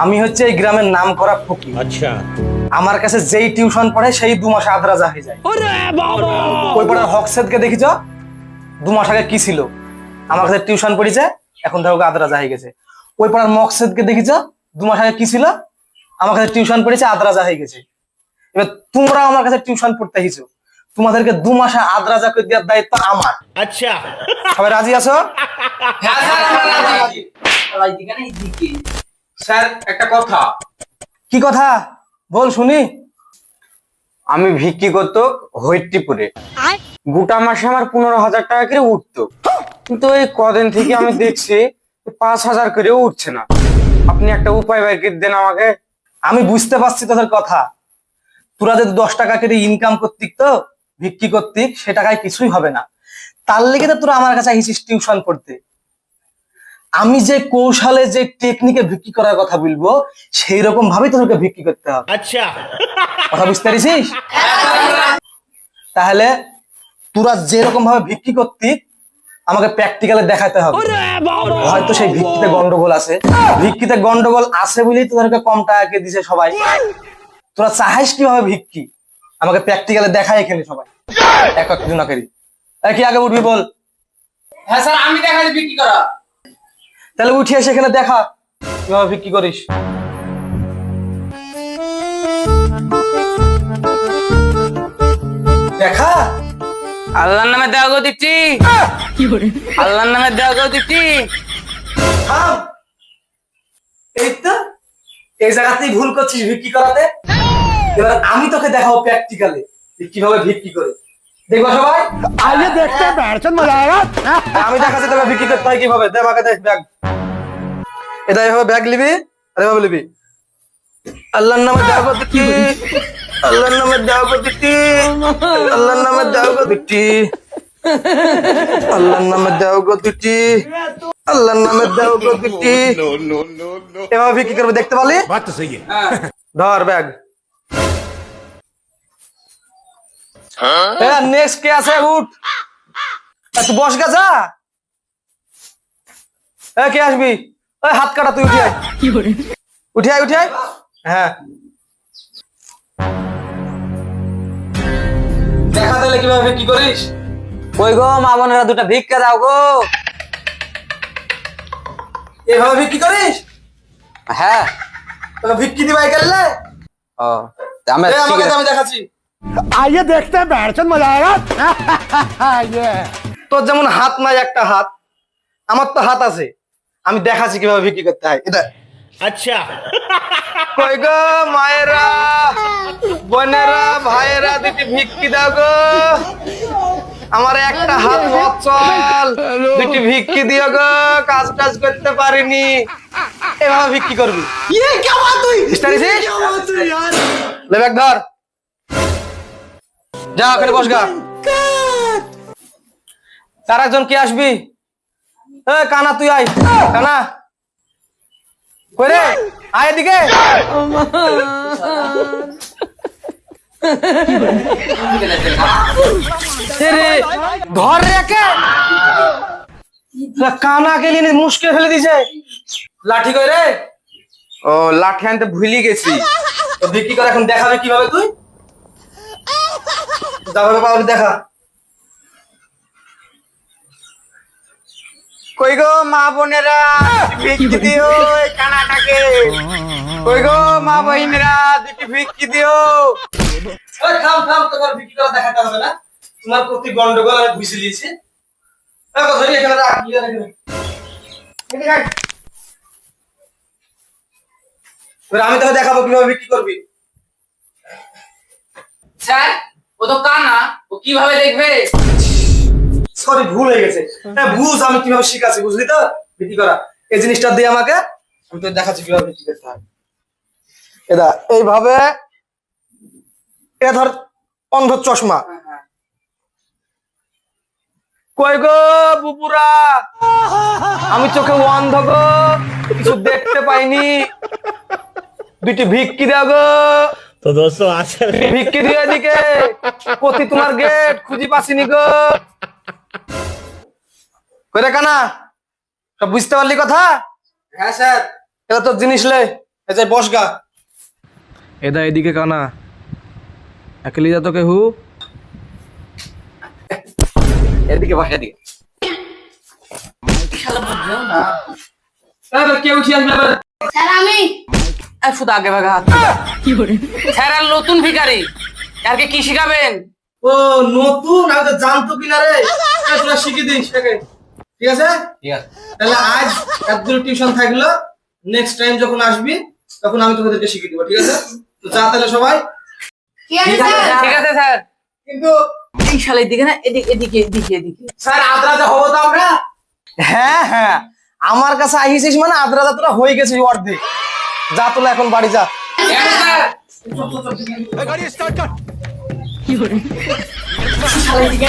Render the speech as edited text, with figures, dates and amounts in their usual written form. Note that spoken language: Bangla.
আমি হচ্ছে এই গ্রামের নাম করা ফকির। अच्छा আমার কাছে যেই টিউশন পড়ে সেই 2 মাসে আদরাজা হয়ে যায়। ওই পাড়ার হকসেদকে দেখি যা 2 মাস আগে কি ছিল, আমার কাছে টিউশন পড়েছে, এখন দেখো আদরাজা হয়ে গেছে। ওই পাড়ার মকসেদকে দেখি যা 2 মাস আগে কি ছিল, আমার কাছে টিউশন পড়েছে, আদরাজা হয়ে গেছে। এবার তোমরা আমার কাছে টিউশন পড়তে এসেছো, তোমাদেরকে 2 মাসে আদরাজা করে দেওয়ার দায়িত্ব আমার। अच्छा সবাই রাজি আছো? হ্যাঁ স্যার, আমরা রাজি। স্যার একটা কথা, কি কথা বল শুনি। আমি ভিক্ষি করতো হৈট্টিপুরে, গোটা মাসে আমার 15,000 টাকা করে উঠতো, কিন্তু এই কদিন থেকে আমি দেখছি 5,000 করেও উঠছে না। আপনি একটা উপায় বের করে দেন আমাকে। আমি বুঝতে পারছি তোদের কথা, তোরা যদি 10 টাকা করে ইনকাম করতিক তো ভিক্ষি করতিক, সে টাকায় কিছুই হবে না। তার লেগে তো তোরা আমার কাছে আসিস টিউশন পড়তে। আমি যে কৌশলে যে টেকনিকে ভিক্ষি করার কথা বলবো, সেই রকম ভাবে তোদেরকে ভিক্ষি করতে হবে। अच्छा কথা বুঝতে পারিস? তাহলে তোরা যেরকম ভাবে ভিক্ষি করতিক আমাকে প্র্যাকটিক্যালে দেখাতে হবে। হয়তো সেই ভিক্ষিতে গন্ডগোল আছে, ভিক্ষিতে গন্ডগোল আছে বলেই তোদেরকে কম টাকা দিছে সবাই। তোরা চাহিস কিভাবে ভিক্ষি, আমাকে প্র্যাকটিক্যালে দেখাই এখানে সবাই এক এক জন করি। কি আগে উঠবি বল? হ্যাঁ স্যার, আমি দেখাচ্ছি ভিক্ষি করা। তাহলে উঠে এসে এখানে দেখা কিভাবে ভিক্ষি করিস। দেখা আল্লাহর নামে দেওয়া গো দিচ্ছি, আল্লাহর নামে দেওয়া গো দিচ্ছি। থাম। এই তো এই জায়গাতেই ভুল করছিস ভিক্ষি করাতে। এবার আমি তোকে দেখাবো প্র্যাকটিক্যালে কিভাবে ভিক্ষি করে। দেখবো সবাই? आइए देखते हैं बैठचंद मजा आएगा আমি দেখাচ্ছি তোকে ভিক্ষি করতে হয় কিভাবে। দে আমাকে দেখ ব্যাগ। এটা এভাবে ব্যাগ নিবি, আর এভাবে নিবি। আল্লাহর নামে দেওয়া গো দিচ্ছি, আল্লাহর নামে দেওয়া গো দিচ্ছি, আল্লাহর নামে দেওয়া গো দিচ্ছি, আল্লাহর নামে দেওয়া গো দিচ্ছি, আল্লাহর নামে দেওয়া গো দিচ্ছি। এভাবে ভিক্ষি করবে, দেখতে পারলি? बात तो सही है ধর ব্যাগ। নেক্সট কে আছে? উঠ, তুই বস গা, যা। কে আসবি? হাত কাটা, তুই উঠে আয়, উঠে আয়, উঠে আয়। হ্যাঁ, দেখা দিলে কিভাবে কি করিস। কই গো মা বোনেরা, দুটো ভিক্ষা দাও গো। এভাবে ভিক্ষি করিস? হ্যাঁ। তোকে ভিক্ষি দিবাই গেলে ও আমরা আমাকে দে, আমি দেখাচ্ছি। आइए देखते हैं बैठचंद मजा आएगा ये তোর যেমন হাত নাই একটা হাত, আমার তো হাত আছে, আমি দেখাচ্ছি কিভাবে ভিক্ষি করতে হয়। এটা अच्छा কই গো মায়েরা, বোনেরা, ভাইয়েরা, দুটি ভিক্ষি দাও গো। আমার একটা হাত অচল, দুটি ভিক্ষি দিও গো, কাজ টাজ করতে পারিনি। এভাবে ভিক্ষি করবি। লে ব্যাগ ধর, যা ওখানে বস গা। তার একজন কি আসবি? কানা তুই আয়, কানা কই রে, আয় এদিকে। ধর রেখে কানা কে নিয়ে মুশকিল ফেলে দিছে। লাঠি কই রে? ও লাঠি আনতে ভুলি গেছি। তো ভিক্ষি করে এখন দেখাবে কিভাবে তুই? যাবে পাবি, দেখা। কই গো মা বোনেরা, ভিক্ষি দিও এই কানাটাকে। কই গো মা বহিনেরা, দুটি ভিক্ষি দিও। থাম থাম, তোমার ভিক্ষি করা দেখাতে হবে না, তোমার প্রতি গন্ডগোল আমি বুঝে নিয়েছি। ধরি এখানে রাখ, আমি তোকে দেখাবো কিভাবে ভিক্ষি করবি। স্যার ও তো কানা, ও কিভাবে দেখবে? সরি, ভুল হয়ে গেছে। বুঝ আমি কিভাবে শিখাচ্ছি, বুঝলি তো ভিক্ষি করা। এই জিনিসটা দিয়ে আমাকে, আমি তোকে দেখাচ্ছি কিভাবে ভিক্ষি করতে হয়। এটা এইভাবে, এটা ধর অন্ধ চশমা। কই গো বুবুরা, আমি চোখে অন্ধ গো, কিছু দেখতে পাইনি, দুটি ভিক্ষি দাও গো। तो दोस्तों आज ভিক্ষি দিয়ে এদিকে, প্রতি তোমার গেট খুঁজি পাসিনি গো। কইরে কানা সব বুঝতে পারলি কথা? হ্যাঁ স্যার। এবার তোর জিনিস লে, এই যে বস গা। এদা এদিকে কানা, একলি যা তোকে হু, এদিকে বস, এদিকে। কে উঠি আসবে এবার? স্যার আমি শুধু আগে ভাগে হাত। স্যার আর নতুন ভিখারি, আর কি শিখাবেন? ও নতুন, আমি তো জানতো কিনা রে। তোরা শিখিয়ে দিস একে, ঠিক আছে? ঠিক আছে। তাহলে আজ একদম টিউশন থাকলো, নেক্সট টাইম যখন আসবি তখন আমি তোদেরকে শিখিয়ে দিব, ঠিক আছে? তো যা তাহলে সবাই। ঠিক আছে স্যার। ঠিক আছে স্যার। কিন্তু এই শালা এদিকে না, এদিকে এদিকে এদিকে এদিকে। স্যার আদ্রাজা হবো তো আমরা? হ্যাঁ হ্যাঁ, আমার কাছে আইসিস মানে আদ্রাজা তোরা হয়ে গেছিস অর্ধেক। যা তোলা এখন বাড়ি যা। गाड़ी स्टार्ट कर শালা এদিকে